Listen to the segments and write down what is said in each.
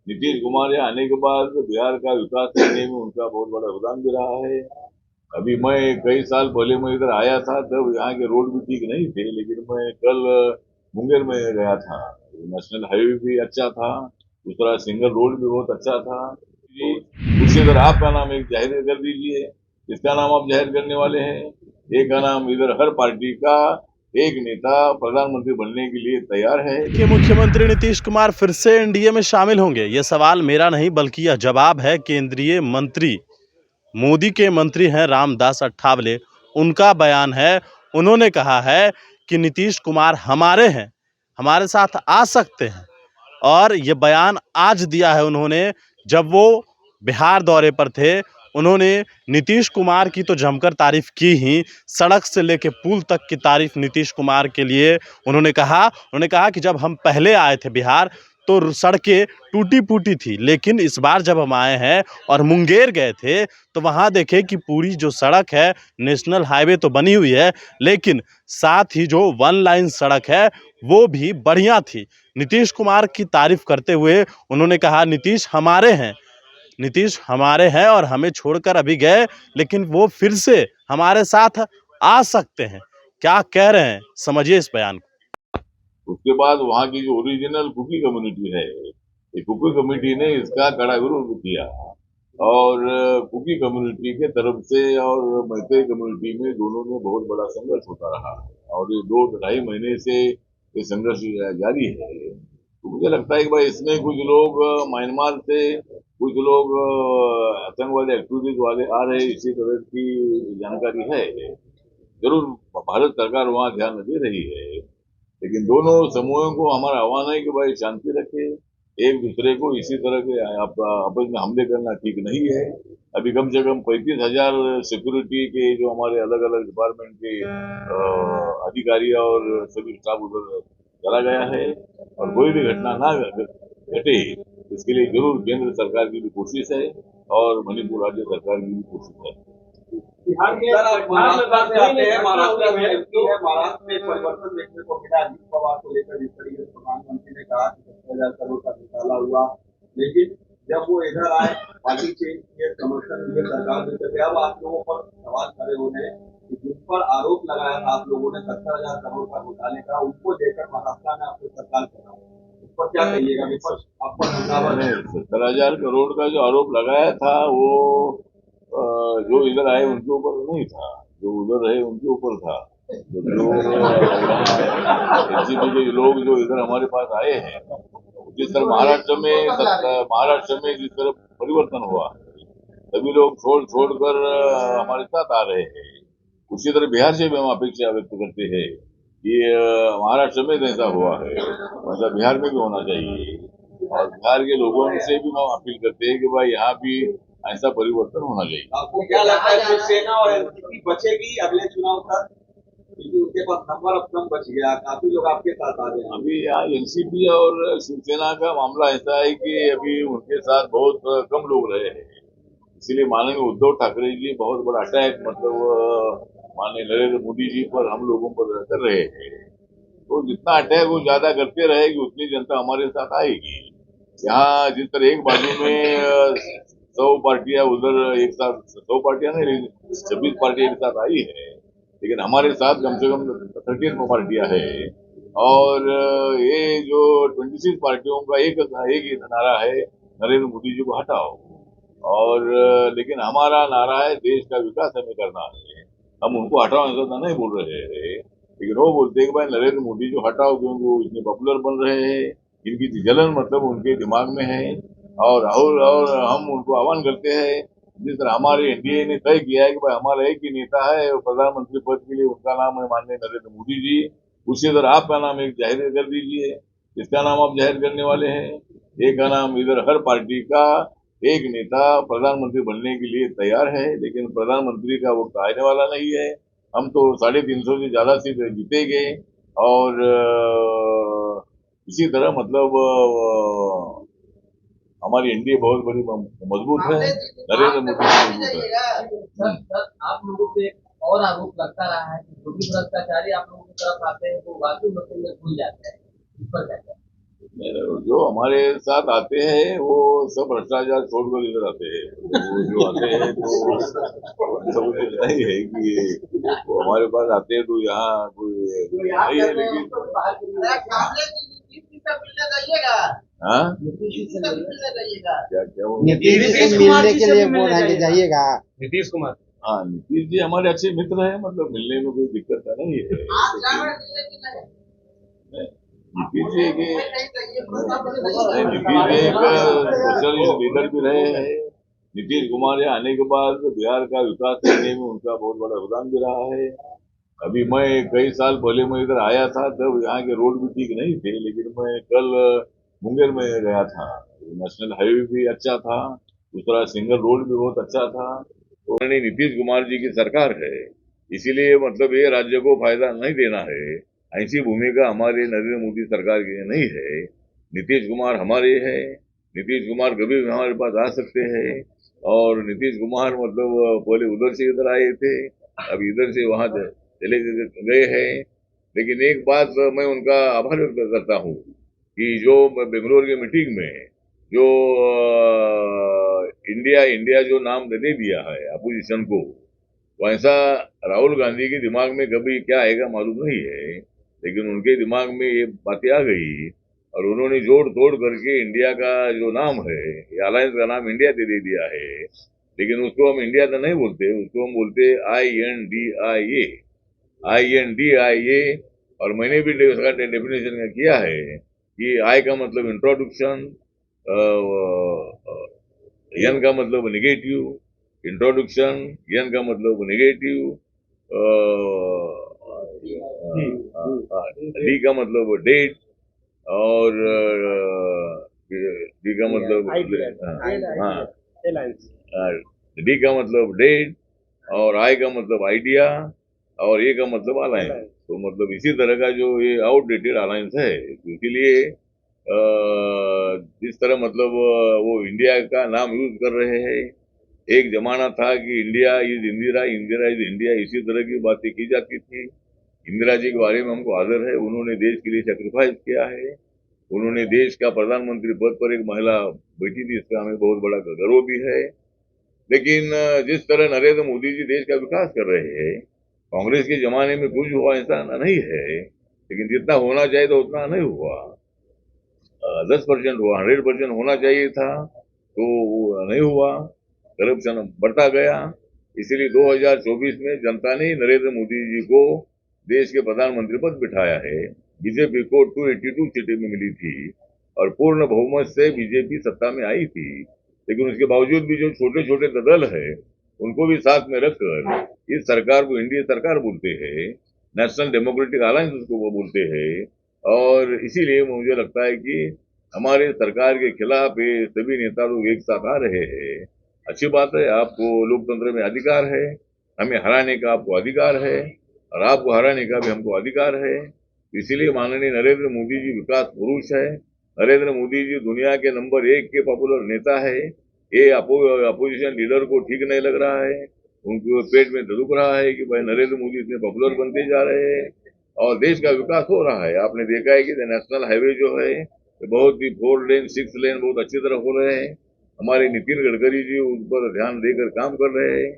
नीतीश कुमार यहाँ आने के बाद बिहार का विकास करने में उनका बहुत बड़ा योगदान भी रहा है। अभी मैं कई साल पहले मैं इधर आया था, तब यहाँ के रोड भी ठीक नहीं थे, लेकिन मैं कल मुंगेर में गया था। नेशनल हाईवे भी अच्छा था, दूसरा सिंगल रोड भी बहुत अच्छा था जी। उसी तरह आपका नाम एक जाहिर कर दीजिए, किसका नाम आप जाहिर करने वाले हैं? एक का नाम इधर हर पार्टी का एक नेता प्रधानमंत्री बनने के लिए तैयार है। कि मुख्यमंत्री नीतीश कुमार फिर से एनडीए में शामिल होंगे? ये सवाल मेरा नहीं बल्कि यह जवाब है केंद्रीय मंत्री, मोदी के मंत्री हैं रामदास अठावले, उनका बयान है। उन्होंने कहा है कि नीतीश कुमार हमारे हैं, हमारे साथ आ सकते हैं। और ये बयान आज दिया है उन्होंने, जब वो बिहार दौरे पर थे। उन्होंने नीतीश कुमार की तो जमकर तारीफ की ही, सड़क से लेके पुल तक की तारीफ नीतीश कुमार के लिए उन्होंने कहा कि जब हम पहले आए थे बिहार तो सड़कें टूटी फूटी थी, लेकिन इस बार जब हम आए हैं और मुंगेर गए थे तो वहाँ देखे कि पूरी जो सड़क है, नेशनल हाईवे तो बनी हुई है, लेकिन साथ ही जो वन लाइन सड़क है वो भी बढ़िया थी। नीतीश कुमार की तारीफ करते हुए उन्होंने कहा नीतीश हमारे हैं और हमें छोड़कर अभी गए, लेकिन वो फिर से हमारे साथ आ सकते हैं। क्या कह रहे हैं, समझिए इस बयान को। उसके बाद वहाँ की जो ओरिजिनल कुकी कम्युनिटी है, ये कुकी कम्युनिटी ने इसका कड़ा विरोध किया, और कुकी कम्युनिटी के तरफ से और मैतेई कम्युनिटी में दोनों में बहुत बड़ा संघर्ष होता रहा है, और ये 2 ढाई महीने से ये संघर्ष जारी है। तो मुझे लगता है कि भाई इसमें कुछ लोग म्यांमार से, कुछ लोग आतंकवादी एक्टिविटीज वाले आ रहे, इसी तरह की जानकारी है। जरूर भारत सरकार वहाँ ध्यान दे रही है, लेकिन दोनों समूहों को हमारा आह्वान है कि भाई शांति रखे, एक दूसरे को इसी तरह के आपस में हमले करना ठीक नहीं है। अभी कम से कम 35,000 सिक्योरिटी के जो हमारे अलग अलग डिपार्टमेंट के अधिकारी और सभी स्टाफ उधर चला गया है, और कोई भी घटना ना घटे, इसके लिए जरूर केंद्र सरकार की भी कोशिश है और मणिपुर राज्य सरकार की भी कोशिश है। बिहार के महाराष्ट्र से आते हैं, महाराष्ट्र में एमपी है, महाराष्ट्र में परिवर्तन देखने को मिला। अजीत पवार को लेकर जिस तरीके से प्रधानमंत्री ने कहा कि 70,000 करोड़ का घोटाला हुआ, लेकिन जब वो इधर आए, पार्टी चेंज किए, समर्थन दिए सरकार में, अब आप लोगों पर सवाल खड़े हो रहे हैं कि जिन पर आरोप लगाया था आप लोगों ने 70,000 करोड़ का घोटाले का, उनको देकर महाराष्ट्र में आपको सरकार चला, उस पर क्या कहिएगा? विपक्ष आप पर हमलावर है। 70,000 करोड़ का जो आरोप लगाया था वो जो इधर आए उनके ऊपर नहीं था, जो उधर रहे उनके ऊपर था। जो एनसीपी के लोग जो इधर हमारे पास आए हैं, जिस तरह महाराष्ट्र में जिस तरह परिवर्तन हुआ, सभी लोग छोड़ कर हमारे साथ आ रहे हैं, उसी तरह बिहार से भी हम अपेक्षा व्यक्त करते हैं कि महाराष्ट्र में जैसा हुआ है वैसा बिहार में भी होना चाहिए, और बिहार के लोगों से भी हम अपील करते हैं कि भाई यहाँ भी ऐसा परिवर्तन होना चाहिए। आपको क्या लगता है शिवसेना और एनसीपी बचेगी अगले चुनाव तक? क्योंकि उनके पास नंबर अब कम बच गया, काफी लोग आपके साथ आ रहे हैं। अभी यहाँ एनसीपी और शिवसेना का मामला ऐसा है कि अभी उनके साथ बहुत कम लोग रहे हैं, इसीलिए माननीय उद्धव ठाकरे जी बहुत बड़ा अटैक माननीय नरेंद्र मोदी जी पर हम लोगों पर कर रहे हैं। तो जितना अटैक वो ज्यादा करते रहेगी उतनी जनता हमारे साथ आएगी। यहाँ जिस तरह एक बाजू में 100 पार्टियां, उधर एक साथ 100 पार्टियां नहीं, 26 पार्टियां एक साथ आई है, लेकिन हमारे साथ कम से कम 13 पार्टियां है, और ये जो 26 पार्टियों का एक ही नारा है, नरेंद्र मोदी जी को हटाओ। और लेकिन हमारा नारा है देश का विकास हमें करना है, हम उनको हटाओ ऐसा नहीं बोल रहे हैं, लेकिन वो बोलते हैं कि भाई नरेंद्र मोदी जो हटाओ, क्योंकि वो इतने पॉपुलर बन रहे हैं, इनकी जलन मतलब उनके दिमाग में है। और हम उनको आह्वान करते हैं, जिस तरह हमारे एनडीए ने तय किया है कि भाई हमारा एक ही नेता है प्रधानमंत्री पद के लिए, उनका नाम है माननीय नरेंद्र मोदी जी, उसी तरह आपका नाम एक जाहिर कर दीजिए, किसका नाम आप जाहिर करने वाले हैं? एक का नाम इधर हर पार्टी का एक नेता प्रधानमंत्री बनने के लिए तैयार है, लेकिन प्रधानमंत्री का वक्त आने वाला नहीं है। हम तो 350 से ज्यादा सीट जीतेंगे, और इसी तरह मतलब हमारी एनडीए बहुत बड़ी मजबूत है, नरेंद्र मोदी मजबूत है। आप लोगों पे और आरोप लगता रहा है कि जो भी भ्रष्टाचारी आप लोगों की तरफ आते हैं वो वाकई मतलब में भूल जाते हैं, इस पर क्या? जो हमारे साथ आते हैं वो सब भ्रष्टाचार छोड़कर इधर आते हैं। वो जो आते हैं तो ऐसा कुछ नहीं है कि वो हमारे पास आते हैं तो यहाँ कोई नहीं है, लेकिन हाँ क्या क्या वो नीतीश से मिलने के लिए बोल रहे हैं कि जाइएगा। नीतीश कुमार हाँ, नीतीश जी हमारे अच्छे मित्र हैं, मतलब मिलने में कोई दिक्कत नहीं है। नीतीश जी एक सोशलिस्ट लीडर भी रहे हैं। नीतीश कुमार यहाँ आने के बाद बिहार का विकास करने में उनका बहुत बड़ा योगदान भी रहा है। अभी मैं कई साल पहले मैं इधर आया था, तब यहाँ के रोड भी ठीक नहीं थे, लेकिन मैं कल मुंगेर में गया था, नेशनल हाईवे भी अच्छा था, दूसरा सिंगल रोड भी बहुत अच्छा था। तो नीतीश कुमार जी की सरकार है, इसीलिए मतलब ये राज्य को फायदा नहीं देना है, ऐसी भूमिका हमारे नरेंद्र मोदी सरकार की नहीं है। नीतीश कुमार हमारे हैं, नीतीश कुमार कभी भी हमारे पास आ सकते हैं, और नीतीश कुमार मतलब पहले उधर से इधर आए थे, अब इधर से वहां चले गए हैं। लेकिन एक बात मैं उनका आभार व्यक्त करता हूँ कि जो बेंगलोर की मीटिंग में जो इंडिया जो नाम दे दिया है अपोजिशन को, वैसा राहुल गांधी के दिमाग में कभी क्या आएगा मालूम नहीं है, लेकिन उनके दिमाग में ये बातें आ गई और उन्होंने जोड़ तोड़ करके इंडिया का जो नाम है, ये अलायंस का नाम इंडिया दे दिया है। लेकिन उसको हम इंडिया तो नहीं बोलते, उसको हम बोलते INDIA। और मैंने भी उसका डेफिनेशन किया है कि आई का मतलब इंट्रोडक्शन, एन का मतलब नेगेटिव, इंट्रोडक्शन, एन का मतलब नेगेटिव, डी का मतलब डेट, और डी का मतलब डी का मतलब डेट, और आई का मतलब आइडिया, और ए का मतलब अलायंस। तो मतलब इसी तरह का जो ये आउटडेटेड अलायंस है, इसीलिए जिस तरह मतलब वो इंडिया का नाम यूज कर रहे हैं। एक जमाना था कि India is Indira, Indira is India, इसी तरह की बातें की जाती थी। इंदिरा जी के बारे में हमको आदर है, उन्होंने देश के लिए सेक्रीफाइस किया है, उन्होंने देश का प्रधानमंत्री पद पर एक महिला बैठी थी, इसका हमें बहुत बड़ा गर्व भी है। लेकिन जिस तरह नरेंद्र मोदी जी देश का विकास कर रहे हैं, कांग्रेस के जमाने में कुछ हुआ ऐसा नहीं है, लेकिन जितना होना चाहिए तो उतना नहीं हुआ। 10% हुआ, 100% होना चाहिए था तो वो नहीं हुआ, करप्शन बढ़ता गया। इसीलिए 2024 में जनता ने नरेंद्र मोदी जी को देश के प्रधानमंत्री पद बिठाया है। बीजेपी को 282 सीटें में मिली थी और पूर्ण बहुमत से बीजेपी सत्ता में आई थी, लेकिन उसके बावजूद भी जो छोटे छोटे दल है उनको भी साथ में रखकर इस सरकार को इंडिया सरकार बोलते हैं, नेशनल डेमोक्रेटिक अलायंस उसको वो बोलते हैं। और इसीलिए मुझे लगता है कि हमारे सरकार के खिलाफ ये सभी नेता लोग एक साथ आ रहे हैं। अच्छी बात है, आपको लोकतंत्र में अधिकार है, हमें हराने का आपको अधिकार है और आपको हराने का भी हमको अधिकार है। इसीलिए माननीय नरेंद्र मोदी जी विकास पुरुष है, नरेंद्र मोदी जी दुनिया के नंबर 1 के पॉपुलर नेता है। ये अपोजिशन लीडर को ठीक नहीं लग रहा है, उनको पेट में दुख रहा है कि भाई नरेंद्र मोदी इतने पॉपुलर बनते जा रहे हैं और देश का विकास हो रहा है। आपने देखा है कि नेशनल हाईवे जो है बहुत ही 4 लेन 6 लेन बहुत अच्छी तरह हो रहे हैं। हमारे नितिन गडकरी जी उन पर ध्यान देकर काम कर रहे हैं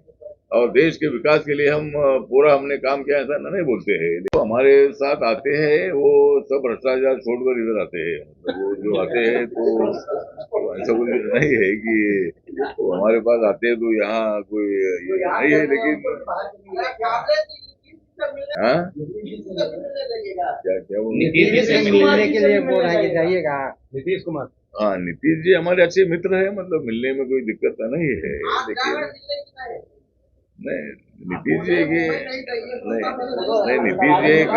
और देश के विकास के लिए हम पूरा हमने काम किया ऐसा नहीं बोलते हैं। तो हमारे साथ आते हैं वो सब भ्रष्टाचार छोड़कर इधर आते हैं, मतलब वो जो आते हैं तो ऐसा कुछ नहीं है कि वो हमारे पास आते हैं तो यहाँ कोई ये नहीं है। लेकिन हाँ क्या बोल नीतीश से मिलने के लिए बोल रहे हैं कि जाइएगा। नीतीश कुमार हाँ, नीतीश जी हमारे अच्छे मित्र हैं, मतलब मिलने में कोई दिक्कत नहीं है। लेकिन नहीं, नीतीश जी नहीं, नीतीश जी एक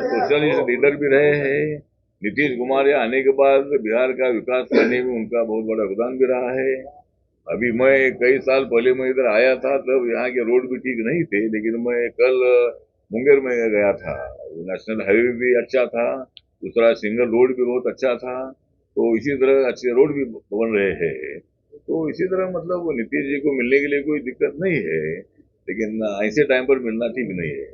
सोशलिस्ट लीडर भी रहे हैं। नीतीश कुमार यहाँ आने के बाद बिहार का विकास करने में उनका बहुत बड़ा योगदान भी रहा है। अभी मैं कई साल पहले मैं इधर आया था, तब यहाँ के रोड भी ठीक नहीं थे, लेकिन मैं कल मुंगेर में गया था, नेशनल हाईवे भी अच्छा था, दूसरा सिंगल रोड भी बहुत अच्छा था। तो इसी तरह अच्छे रोड भी बन रहे हैं। तो इसी तरह मतलब नीतीश जी को मिलने के लिए कोई दिक्कत नहीं है, लेकिन ऐसे टाइम पर मिलना ठीक नहीं है।